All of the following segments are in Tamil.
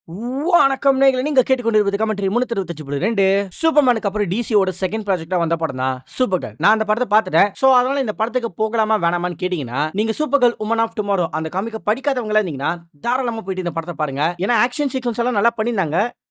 வணக்கம் நேயர்களே, நீங்க கேட்டுக்கொண்டிருப்பது கமெண்ட்ரி 325.2 சூப்பர்மேனுக்கு அப்புறம் டிசியோட செகண்ட் ப்ராஜெக்டா வந்த படம் தான் சூப்பர் கேர்ள். நான் அந்த படத்தை பார்த்துட்டேன். சோ அதனால இந்த படத்துக்கு போகலாமா வேணாமான்னு கேட்டீங்கன்னா, நீங்க super girl woman of tomorrow அந்த காமிக்க படிக்காதவங்களா இருந்தீங்கன்னா தாராளமா போயிட்டு இந்த படத்தை பாருங்க. ஏன்னா ஆக்ஷன் சீக்வன்ஸ் எல்லாம் நல்லா பண்ணியிருந்தாங்க.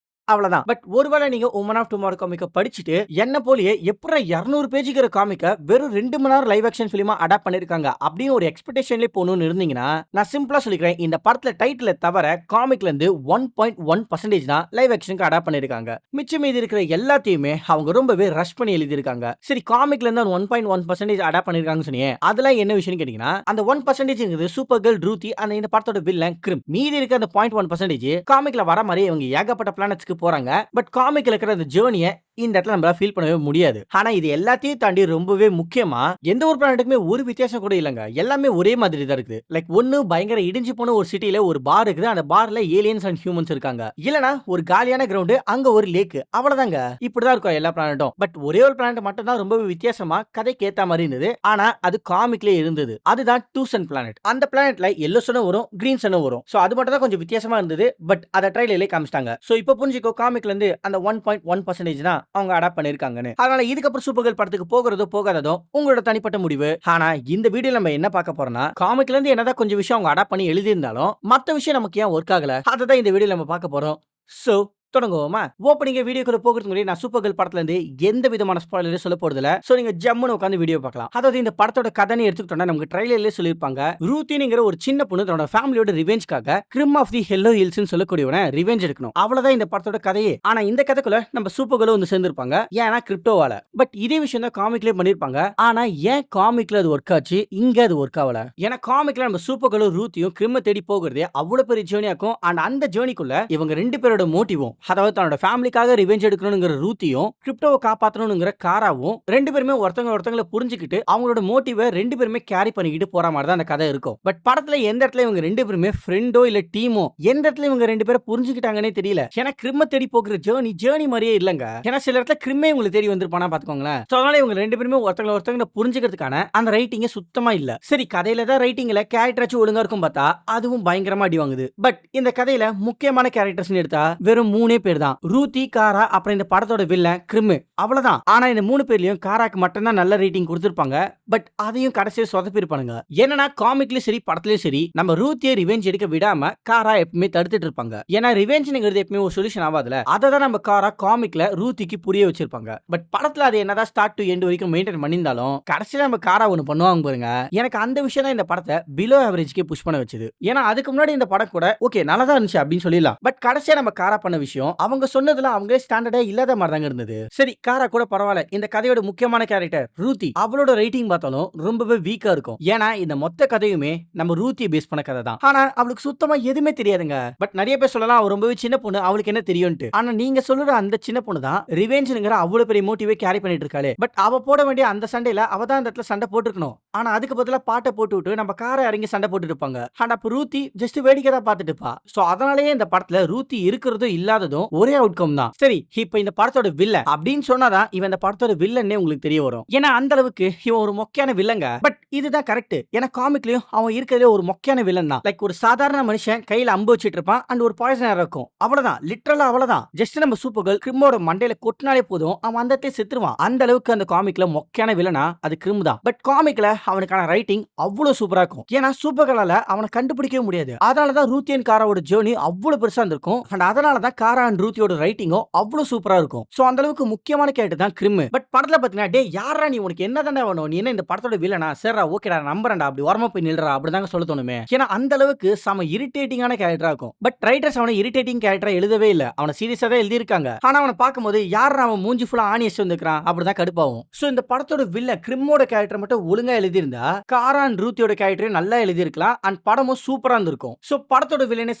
அவ்வளவுதான். பட் ஒருவேளை நீங்க உமன் ஆஃப் டுமாரோ காமிக்க படிச்சுட்டு என்ன போலயே எப்படிடா 200 பேஜுக்கிற காமிக்க வெறும் 2 மணி நேரம் லைவ் ஆக்ஷன் ஃபிலிமா அடாப்ட் பண்ணிருக்காங்க அப்படின்னு ஒரு எக்ஸ்பெக்டேஷன்லயே போகணும்னு இருந்தீங்கன்னா, நான் சிம்பிளா சொல்லிக்கிறேன். இந்த படத்துல டைட்டில தவிர காமிக்ல இருந்து 1.1% தான் லைவ் ஆக்ஷனுக்கு அடாப்ட் பண்ணிருக்காங்க. மிச்சம் மீதி இருக்கிற எல்லாத்தையுமே அவங்க ரொம்பவே ரஷ் பண்ணி எழுதியிருக்காங்க. சரி, காமிக்ல இருந்து 1.1% அடாப்ட் பண்ணிருக்காங்கன்னு சொன்னீங்க. அதெல்லாம் என்ன விஷயம்னு கேட்டீங்கன்னா, அந்த 1% சூப்பர் கேர்ள் ரூத்தி அந்த இந்த படத்தோட வில்லன் கிரிம். மீதி இருக்க அந்த 0.1% காமிக்ல வர மாதிரி இவங்க ஏகப்பட்ட பிளானட்ஸ்க்கு போறாங்க. பட் காமிக்ல இருக்கிற அந்த ஜர்னிய இந்த இடத்துல நம்மளால ஃபீல் பண்ணவே முடியாது. ஆனா இது எல்லாத்தையும் தாண்டி ரொம்பவே முக்கியமா எந்த ஒரு பிளானட்டுக்குமே ஒரு வித்தியாசம் கூட இல்லங்க. எல்லாமே ஒரே மாதிரி தான் இருக்குது. லைக் ஒன்னு பயங்கர இடிஞ்சு போன ஒரு சிட்டில ஒரு பார் இருக்குது. அந்த பார்ல ஏலியன்ஸ் அண்ட் ஹியூமன்ஸ் இருக்காங்க. இல்லனா ஒரு காலியான கிரவுண்ட், அங்க ஒரு லேக். அவ்வளவுதாங்க. இப்படிதான் இருக்கும் எல்லா பிளானட்டும். பட் ஒரே ஒரு பிளானட் மட்டும் தான் ரொம்பவே வித்தியாசமா கதைக்கு ஏத்த மாதிரி இருந்தது. ஆனா அது காமிக்லயே இருந்தது. அதுதான் டூ சன் பிளானட். அந்த பிளானட்ல எல்லோ சனும் வரும், கிரீன் சனும் வரும். சோ அது மட்டும் தான் கொஞ்சம் வித்தியாசமா இருந்தது. பட் அத ட்ரைலர்லயே காமிச்சிட்டாங்க. சோ இப்போ புரிஞ்சுக்கோ, காமிக்ல இருந்து அந்த 1.1% தான் அவங்க அடாப்ட் பண்ணிருக்காங்கன்னு. அதனால இதுக்கப்புறம் சூப்பர் கேர்ள் படத்துக்கு போகிறதோ போகாததோ உங்களோட தனிப்பட்ட முடிவு. ஆனா இந்த வீடியோல நம்ம என்ன பார்க்க போறோம்னா, காமிக்ல இருந்து என்னதான் கொஞ்சம் விஷயம் அவங்க அடாப்ட் பண்ணி எழுதி இருந்தாலும் மத்த விஷயம் நமக்கு ஏன் ஒர்க் ஆகல, அததான் இந்த வீடியோல நம்ம பார்க்க போறோம். சோ தொடங்குவோமா? ஓப்பனிங் வீடியோக்குள்ள போகிறதுக்கு முன்னாடி நான் சூப்பர் கேர்ள் படத்துல இருந்து எந்த விதமான ஸ்பாயிலரும் சொல்ல போறது இல்ல. சோ நீங்க ஜம்முன்னு உட்கார்ந்து வீடியோ பார்க்கலாம். அதாவது இந்த படத்தோட கதையை எடுத்துக்கிட்டோம்னா நமக்கு ட்ரைலர்லயே சொல்லிருப்பாங்க. ரூத்தினிங்கிற ஒரு சின்ன பொண்ணு தன்னோட ஃபேமிலியோட ரிவெஞ்ச்காக கிரிம் ஆஃப் தி ஹெல்லோ ஹில்ஸ்னு சொல்லக்கூடியவன ரிவெஞ்ச் எடுக்கணும். அவ்வளவுதான் இந்த படத்தோட கதையே. ஆனா இந்த கதைக்குள்ள நம்ம சூப்பர் கேர்ள் வந்து சேர்ந்திருப்பாங்க. ஏன்னா கிரிப்டோவால. பட் இதே விஷயம் தான் காமிக்லயே பண்ணிருப்பாங்க. ஆனா ஏன் காமிக்ல அது ஒர்க் ஆச்சு, இங்க அது ஒர்க் ஆகல? ஏன்னா காமிக்ல நம்ம சூப்பர் கேர்ளும் ரூத்தியும் கிரிம்ம தேடி போகிறதே அவ்வளவு பெரிய ஜேர்னியா இருக்கும். அண்ட் அந்த ஜேர்னிக்குள்ள இவங்க ரெண்டு பேரோட மோட்டிவும், அதாவது தன்னோட ஃபேமிலிக்காக ரிவெஞ்ச் எடுக்கணும்ங்கற ரூத்தியும் கிரிப்டோவை காப்பாத்தணும்ங்கற காராவும் ரெண்டு பேருமே ஒருத்தங்கள புரிஞ்சுக்கிட்டு அவங்களோட மோட்டிவை ரெண்டு பேருமே கேரி பண்ணிக்கிட்டு போற மாதிரி தான் அந்த கதை இருக்கும். பட் படத்துல எந்த இடத்துல இவங்க ரெண்டு பேருமே ஃப்ரெண்டோ இல்ல டீமோ எந்த இடத்துல இவங்க ரெண்டு பேரும் புரிஞ்சுக்கிட்டாங்கன்னே தெரியல. ஏன்னா கிரிம்ம தேடி போகிற ஜேர்னி மாதிரியே இல்லங்க. ஏன்னா சில இடத்துல கிரிம்மே இவங்களை தேடி வந்திருப்பானா பாத்துக்கோங்களேன். அதனால இவங்க ரெண்டு பேருமே ஒருத்தங்கள புரிஞ்சுக்கிறதுக்கான அந்த ரைட்டிங்க சுத்தமா இல்ல. சரி, கதையில தான் ரைட்டிங்ல கேரக்டராச்சும் ஒழுங்கா இருக்கும் பார்த்தா அதுவும் பயங்கரமா அடி வாங்குது. பட் இந்த கதையில முக்கியமான கேரக்டர்ஸ் எடுத்தா வெறும் 3 பேர் தான். ரூத்தி, காரா, அப்புறம் இந்த படத்தோட வில்லன் கிரிம். அவ்வளவுதான். ஆனா இந்த 3 பேர்லயும் காராக்கு மட்டும் தான் நல்ல ரேட்டிங் கொடுத்திருப்பாங்க. பட் அதையும் கடைசியா சொதப்பி இருப்பானுங்க. என்னன்னா காமிக்லயும் சரி படத்துலயும் சரி நம்ம ரூத்தியை ரிவெஞ்ச் எடுக்க விடாம காரா எப்பவுமே தடுத்துட்டு இருப்பாங்க. ஏன்னா ரிவெஞ்ச்ங்கிறது எப்பவுமே ஒரு சொல்யூஷன் ஆகாதுல. அதை தான் நம்ம காரா காமிக்ல ரூத்திக்கு புரிய வச்சிருப்பாங்க. பட் படத்துல அது என்னதான் ஸ்டார்ட் டு எண்ட் வரைக்கும் மெயின்டைன் பண்ணியிருந்தாலும் கடைசியில நம்ம காரா ஒன்னு பண்ணுவாங்க பாருங்க. எனக்கு அந்த விஷயம் தான் இந்த படத்தை பிலோ ஆவரேஜ்க்கே புஷ் பண்ண வச்சது. ஏன்னா அதுக்கு முன்னாடி இந்த படம் கூட ஓகே நல்லா தான் இருந்துச்சு அப்படின்னு சொல்லிடலாம். பட் கடைசியா நம்ம காரா பண்ண விஷயம் அவங்க சொன்னதுல அவங்களே ஸ்டாண்டர்டா இல்லாத மாதிரி தாங்க இருந்தது. சரி, காரா கூட பரவாயில்ல. இந்த கதையோட முக்கியமான கேரக்டர் ரூத்தி, அவளோட ரைட்டிங் பார்த்தாலும் ரொம்பவே வீக்கா இருக்கும். ஏன்னா இந்த மொத்த கதையுமே நம்ம ரூத்தியை பேஸ் பண்ண கதை தான். ஆனா அவளுக்கு சுத்தமா எதுவுமே தெரியாதுங்க. பட் நிறைய பேர் சொல்லலாம் அவ ரொம்பவே சின்ன பொண்ணு, அவளுக்கு என்ன தெரியும்ட்டு. ஆனா நீங்க சொல்ற அந்த சின்ன பொண்ணு தான் ரிவெஞ்ச்ங்கிற அவ்வளவு பெரிய மோட்டிவே கேரி பண்ணிட்டு இருக்காளே. பட் அவ போட வேண்டிய அந்த சண்டையில அவ தான் அந்த இடத்துல சண்டை போட்டுருக்கணும். ஆனா அதுக்கு பதிலா பாட்டை போட்டு விட்டு நம்ம காரை இறங்கி சண்டை போட்டு இருப்பாங்க. ஆனா அப்ப ரூத்தி ஜஸ்ட் வேடிக்கை தான் பார்த்துட்டு இருப்பா. சோ அதனாலேயே இந்த படத்துல ரூத்தி இருக்கிறதும் இல்லாததும் ஒரே அவுட்கம் தான். சரி, இப்ப இந்த படத்தோட வில்லன் அப்படின்னு சொன்னாதான் இவன் இந்த படத்தோட வில்லன்னே உங்களுக்கு தெரிய வரும். ஏன்னா அந்த அளவுக்கு இவன் ஒரு மொக்கையான வில்லங்க. பட் இதுதான் கரெக்ட். ஏன்னா காமிக்லயும் அவன் இருக்கிறதே ஒரு மொக்கையான வில்லன் தான். லைக் ஒரு சாதாரண மனுஷன் கையில அம்பு வச்சிட்டு இருப்பான் அண்ட் ஒரு பாய்சன் இருக்கும். அவ்வளவுதான், லிட்டரலா அவ்வளவுதான். ஜஸ்ட் நம்ம சூப்பர் கேர்ள் கிரிம்மோட மண்டையில கொட்டினாலே போதும் அவன் அந்த இடத்தை செத்துருவான். அந்த அளவுக்கு அந்த காமிக்ல மொக்கையான வில்லனா அது கிரிம் தான். பட் காமிக்ல அவனுக்கான ரைட்டிங் அவ்வளவு சூப்பரா இருக்கும். ஏன்னா சூப்பர் கேர்ளால அவனை கண்டுபிடிக்கவே முடியாது. அதனாலதான் ரூத்தி அண்ட் காராவோட ஜேர்னி அவ்வளவு பெருசா இருந்திருக்கும். அண்ட் அதனாலதான் காரா அண்ட் ரூத்தியோட ரைட்டிங்கும் அவ்வளவு சூப்பரா இருக்கும். சோ அந்த அளவுக்கு முக்கியமான கேரக்டர் தான் கிரிம். பட் படத்துல பாத்தீங்கன்னா டே யாரா நீ, உனக்கு என்ன தானே வேணும், நீ என்ன இந்த படத்தோட வில்லனா, சரிடா ஓகேடா நம்பறேன்டா, அப்படி வரமா போய் நில்றா அப்படிதாங்க சொல்ல தோணுமே. ஏன்னா அந்த அளவுக்கு சம இரிட்டேட்டிங்கான கேரக்டரா இருக்கும். பட் ரைட்டர்ஸ் அவனை இரிட்டேட்டிங் கேரக்டரா எழுதவே இல்ல. அவனை சீரியஸா தான் எழுதி இருக்காங்க. ஆனா அவனை பார்க்கும்போது யாரா அவன் மூஞ்சி ஃபுல்லா ஆணியஸ் வந்துக்கிறான் அப்படிதான் கடுப்பாகும். சோ இந்த படத்தோட வில்லன் கிரிம்மோட கேரக்டர் மட்டும் ஒழுங்கா எழுதி இருந்தா காரா அண்ட் ரூத்தியோட கேரக்டர் நல்லா எழுதி இருக்கலாம். அண்ட் படமும் சூப்பரா இருந்திருக்கும். சோ படத்தோட வில்லனே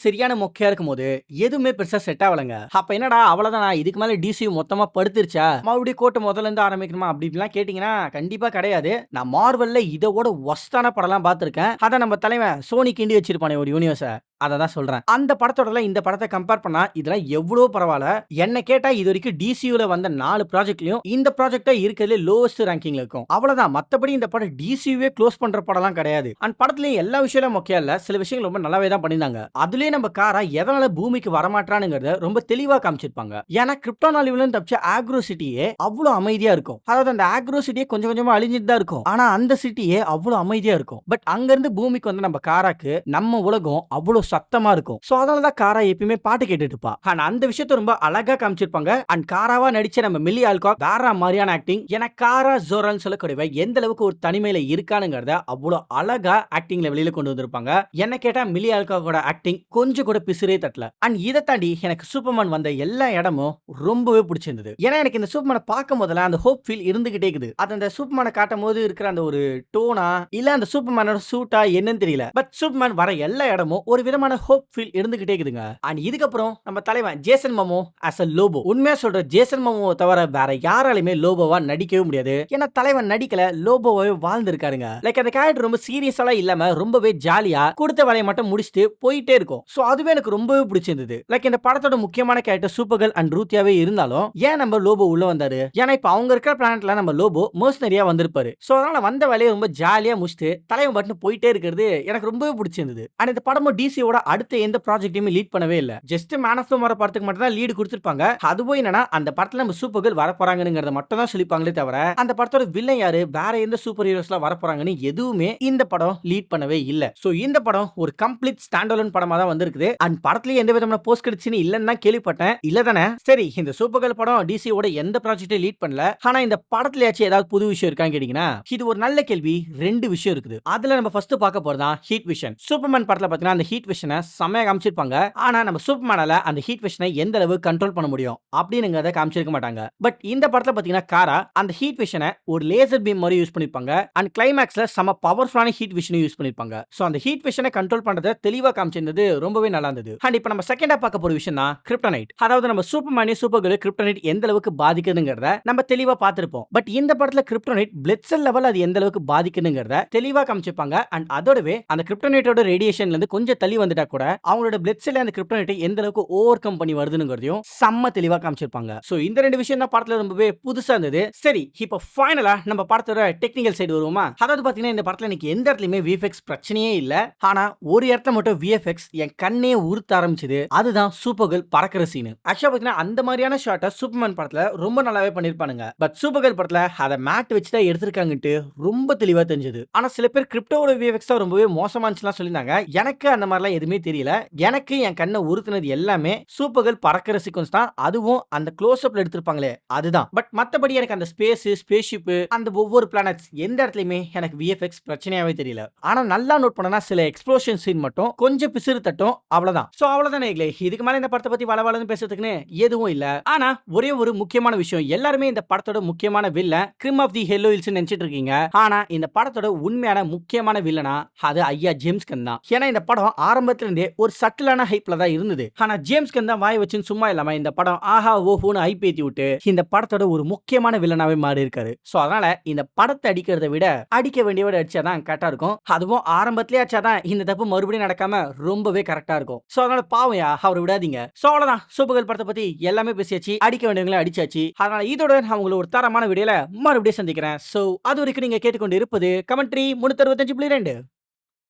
சரியான மொக்கையா இருக்கும்போது எதுவுமே பெருசா செட் ஆகலங்க. அப்ப என்னடா அவ்வளவுதான், இதுக்கு மேல டிசி மொத்தமா படுத்துருச்சா, மறுபடியும் கோட்டை முதல்ல இருந்து ஆரம்பிக்கணுமா அப்படிலாம் கேட்டீங்கன்னா கண்டிப்பா கிடையாது. நான் மார்வல்ல இதோட ஒஸ்டான படம்லாம் பார்த்திருக்கேன். அதான் நம்ம தலைவன் சோனி கிண்டி வச்சிருப்பானே ஒரு யூனிவர்ஸ, அததான் சொல்றேன். அந்த படத்தோடலாம் இந்த படத்த கம்பேர் பண்ணா இதெல்லாம் எவ்வளோ பரவால்ல. என்ன கேட்டா இதுவரைக்கும் டிசியூல வந்த 4 ப்ராஜெக்ட்லயும் இந்த ப்ராஜெக்ட் தான் இருக்கிறதுலே லோவஸ்ட் ரேங்கிங்ல இருக்கும். அவ்வளவுதான். மத்தபடி இந்த படம் டிசியூவே க்ளோஸ் பண்ற படம்லாம் கிடையாது. அண்ட் படத்திலேயே எல்லா விஷயமும் மொக்கையா இல்ல. சில விஷயங்கள் ரொம்ப நல்லாவே தான் பண்ணியிருந்தாங்க. அதிலேயே நம்ம காரா எதனால பூமிக்கு வரமாட்றானுங்கிறத ரொம்ப தெளிவா காமிச்சிருப்பாங்க. ஏன்னா கிரிப்டான் அழிவுல தப்பிச்ச ஆக்ரோ சிட்டியே அவ்வளோ அமைதியா இருக்கும். அதாவது அந்த ஆக்ரோ சிட்டியே கொஞ்சம் கொஞ்சமா அழிஞ்சிட்டு தான் இருக்கும். ஆனா அந்த சிட்டியே அவ்வளோ அமைதியா இருக்கும். பட் அங்க இருந்து பூமிக்கு வந்து நம்ம காராக்கு நம்ம உலகம் அவ்வளோ சத்தமா இருக்கும். சோ அதனால தான் காரா எப்பயுமே பாட்டு கேட்டுட்டு இருப்பா. ஆனா அந்த விஷயத்தை ரொம்ப அழகா காமிச்சிருப்பாங்க. அண்ட் காராவா நடிச்ச நம்ம மில்லி ஆல்காக் வேற மாதிரியான ஆக்டிங். ஏன்னா காரா ஜோரல் சொல்லக்கூடியவ எந்த அளவுக்கு ஒரு தனிமையில இருக்கானுங்கிறத அவ்வளோ அழகா ஆக்டிங்ல வெளியில கொண்டு வந்திருப்பாங்க. என்ன கேட்டா மில்லி ஆல்காக்கோட ஆக்டிங் கொஞ்சம் கூட பிசுரே தட்டல. அண்ட் இதை தாண்டி எனக்கு சூப்பர்மேன் வந்த எல்லா இடமும் ரொம்பவே பிடிச்சிருந்தது. ஏன்னா எனக்கு இந்த சூப்பர்மேனை பார்க்கும் போதெல்லாம் அந்த ஹோப் ஃபீல் இருந்துகிட்டே இருக்குது. அது அந்த சூப்பர்மேனை காட்டும் போது இருக்கிற அந்த ஒரு டோனா இல்ல அந்த சூப்பர்மேனோட சூட்டா என்னன்னு தெரியல. பட் சூப்பர்மேன் வர எல்லா இடமும் ஒரு விதமான ஹோப் ஃபீல் இருந்துகிட்டே இருக்குதுங்க. அண்ட் இதுக்கப்புறம் நம்ம தலைவன் Jason momo as a Lobo. உண்மையா சொல்ற ஜேசன் மோமோவை தவிர வேற யாராலுமே லோபோவா நடிக்கவே முடியாது. ஏன்னா தலைவன் நடிக்கல, லோபோவே வாழ்ந்திருக்காருங்க. லைக் அந்த கேரக்டர் ரொம்ப சீரியஸாலாம் இல்லாம ரொம்பவே ஜாலியா கொடுத்த வேலையை மட்டும் முடிச்சுட்டு போயிட்டே இருக்கும். சோ அதுவே எனக்கு ரொம்பவே பிடிச்சிருந்தது. லைக் இந்த படத்தோட முக்கியமான கேரக்டர் சூப்பர் கேர்ள் அண்ட் ரூத்தியாவே இருந்தாலும் ஏன் நம்ம லோபோ உள்ள வந்தாரு? ஏன்னா இப்ப அவங்க இருக்கிற பிளானட்ல நம்ம லோபோ மர்சனரியா வந்திருப்பாரு. சோ அதனால வந்த வேலையை ரொம்ப ஜாலியா முடிச்சுட்டு தலைவன் மட்டும் போயிட்டே இருக்கிறது எனக்கு ரொம்பவே பிடிச்சிருந்தது. அண்ட் இந்த படமும் டிசியோட அடுத்த எந்த ப்ராஜெக்ட்டையுமே லீட் பண்ணவே இல்ல. ஜஸ்ட் மேன் ஆஃப் த வர படத்துக்கு மட்டும் தான் லீடு கொடுத்திருப்பாங்க. அதுவும் என்னன்னா அந்த படத்துல நம்ம சூப்பர் கேர்ள் வர போறாங்கங்கறத மட்டும் தான் சொல்லிப்பாங்களே தவிர அந்த படத்தோட வில்லன் யாரு, வேற எந்த சூப்பர் ஹீரோஸ்லாம் வர போறாங்கன்னு எதுவுமே இந்த படம் லீட் பண்ணவே இல்ல. சோ இந்த படம் ஒரு கம்ப்ளீட் ஸ்டாண்ட் அலோன் படமா தான் வந்திருக்குது. அண்ட் படத்துல எந்த விதமான போஸ்ட் கிரெடிட்ஸ் இல்லன்னு தான் கேள்விப்பட்டேன். இல்ல தானே? சரி, இந்த சூப்பர் கேர்ள் படம் டிசியோட எந்த ப்ராஜெக்ட்டையும் லீட் பண்ணல. ஆனா இந்த படத்துலயாச்சும் ஏதாவது புது விஷயம் இருக்கான்னு கேட்டீங்கன்னா இது ஒரு நல்ல கேள்வி. 2 விஷயம் இருக்குது. அதுல நம்ம ஃபர்ஸ்ட் பார்க்க போறதா ஹீட் விஷன். சூப்பர்மேன் படத்துல பாத்தீங்கன்னா அந்த ஹீட் விஷனை செமையா காமிச்சிருப்பாங்க. ஆனா நம்ம சூப்பர்மேனால அந்த ஹீட் விஷனை எந்த அளவு கண்ட்ரோல் பண்ண முடியும் அப்படிங்கறத காமிச்சிருக்க மாட்டாங்க. பட் இந்த படத்துல பாத்தீங்கன்னா காரா அந்த ஹீட் விஷனை ஒரு லேசர் பீம் மாதிரி யூஸ் பண்ணிருப்பாங்க. அண்ட் கிளைமாக்ஸ்ல செம பவர்ஃபுல்லான ஹீட் விஷனை யூஸ் பண்ணிருப்பாங்க. சோ அந்த ஹீட் விஷனை கண்ட்ரோல் பண்றத தெளிவா காமிச்சிருந்தது ரொம்பவே நல்லா இருந்தது. அண்ட் இப்போ நம்ம செகண்டா பார்க்க போற விஷயம் தான் கிரிப்டோனைட். அதாவது நம்ம சூப்பர்மேனே சூப்பர் கேர்ள் கிரிப்டோனைட் எந்த அளவுக்கு பாதிக்குதுங்கறத நம்ம தெளிவா பார்த்திருப்போம். பட் இந்த படத்துல கிரிப்டோனைட் பிளட் செல் லெவல் அது எந்த அளவுக்கு பாதிக்குதுங்கறத தெளிவா காமிச்சிருப்பாங்க. அண்ட் அதோடவே அந்த கிரிப்டோனைட்டோட ரேடியேஷன்ல இருந்து கொஞ்சம் தள்ளி வந்துட்டா கூட அவங்களோட பிளட் செல்ல அந்த கிரிப்டோனைட்டை எந்த அளவுக்கு ஓவர் கம் பண்ணி வருதுங்கிறதையும் செம்ம தெளிவா காமிச்சிருப்பாங்க. சோ இந்த 2 விஷயம் தான் படத்துல ரொம்பவே புதுசா இருந்தது. சரி, இப்போ ஃபைனலா நம்ம படத்தோட டெக்னிக்கல் சைடு வருவோமா? அதாவது பாத்தீங்கன்னா இந்த படத்துல எனக்கு எந்த இடத்துலயுமே விஎஃப்எக்ஸ் பிரச்சனையே இல்ல. ஆனா ஒரு இடத்துல மட்டும் விஎஃப்எக்ஸ் என் கண்ணே உறுத்த ஆரம்பிச்சது. அதுதான் சூப்பர் கேர்ள் பறக்கிற சீன். ஆக்சுவலா பாத்தீங்கன்னா அந்த மாதிரியான ஷாட்டை சூப்பர்மேன் படத்துல ரொம்ப நல்லாவே பண்ணிருப்பானுங்க. பட் சூப்பர் கேர்ள் படத்துல அதை மேட் வச்சு தான் எடுத்திருக்காங்கட்டு ரொம்ப தெளிவா தெரிஞ்சது. ஆனா சில பேர் கிரிப்டோவோட விஎஃப்எக்ஸ் தான் ரொம்பவே மோசமானச்சுலாம் சொல்லியிருந்தாங்க. எனக்கு அந்த மாதிரிலாம் எதுவுமே தெரியல. எனக்கு என் கண்ணை உறுத்துனது எல்லாமே சூப்பர் கேர்ள் பறக்கிற சீக்வன்ஸ் தான். அதுவும் அந்த க்ளோஸ் அப்ல எடுத்திருப்பாங்களே அதுதான். பட் மத்தபடி எனக்கு அந்த ஸ்பேஸ்ஷிப் அந்த ஒவ்வொரு பிளானட்ஸ் எந்த இடத்துலயுமே எனக்கு விஎஃப்எக்ஸ் பிரச்சனையாவே தெரியல. ஆனா நல்லா நோட் பண்ணனா சில எக்ஸ்ப்ளோஷன் சீன் மட்டும் கொஞ்சம் பிசிறு தட்டும். அவ்வளவுதான். சோ அவ்வளவுதான். இதுக்கு மேல இந்த படத்தை பத்தி வளவளன்னு பேசுறதுக்குன்னு எதுவும் இல்ல. ஆனா ஒரே ஒரு முக்கியமான விஷயம், எல்லாருமே இந்த படத்தோட முக்கியமான villain Krem of the hello hills நினைச்சிட்டு இருக்கீங்க. ஆனா இந்த படத்தோட உண்மையான முக்கியமான வில்லனா அது ஐயா ஜேம்ஸ் கன் தான். ஏன்னா இந்த படம் ஆரம்பத்துல இருந்தே ஒரு சட்டிலான ஹைப்ல தான் இருந்தது. ஆனா ஜேம்ஸ் கன் தான் வாய் வச்சுன்னு சும்மா இல்லாம இந்த படம் ஆஹா ஓஹோன்னு ஹைப் ஏத்தி விட்டு இந்த படத்தோட ஒரு முக்கியமான வில்லனாவே மாறி இருக்காரு. சோ அதனால இந்த படத்தை அடிக்கிறத விட அடிக்க வேண்டியவரை அடிச்சாதான் கரெக்டா இருக்கும். அதுவும் ஆரம்பத்திலே அடிச்சாதான் இந்த தப்பு மறுபடியும் நடக்காம ரொம்பவே கரெக்டா இருக்கும். சோ அதனால பாவையா அவரை விடாதீங்க. சோ அவ்வளவுதான், சூப்பர் கேர்ள் படத்தை பத்தி எல்லாமே பேசியாச்சு, அடிக்க வேண்டியவங்களை அடிச்சாச்சு. அதனால இதோட நான் உங்களை ஒரு தரமான வீடியோல மறுபடியும் சந்திக்கிறேன். சோ அது வரைக்கும் நீங்க கேட்டுக்கொண்டு இருப்பது கமெண்ட்ரி 365.2.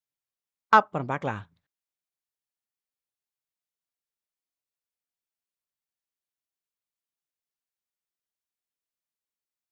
அப்புறம் பார்க்கலாம்.